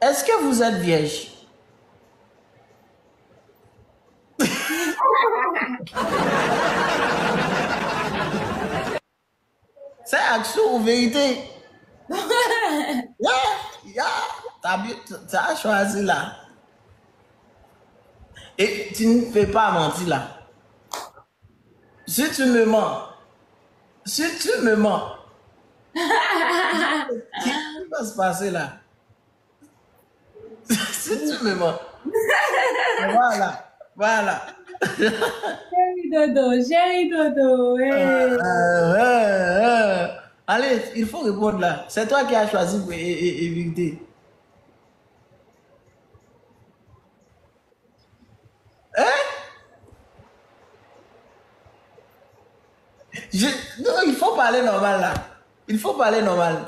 Est-ce que vous êtes vierge? C'est action ou vérité? Yeah. Tu as choisi là. Et tu ne peux pas mentir là. Si tu me mens, qu'est-ce qui va se passer là? Si tu me mens, voilà. Chéri Dodo, hey. Allez, il faut répondre là. C'est toi qui as choisi pour éviter. Hein? Non, il faut parler normal là. Il faut parler normal.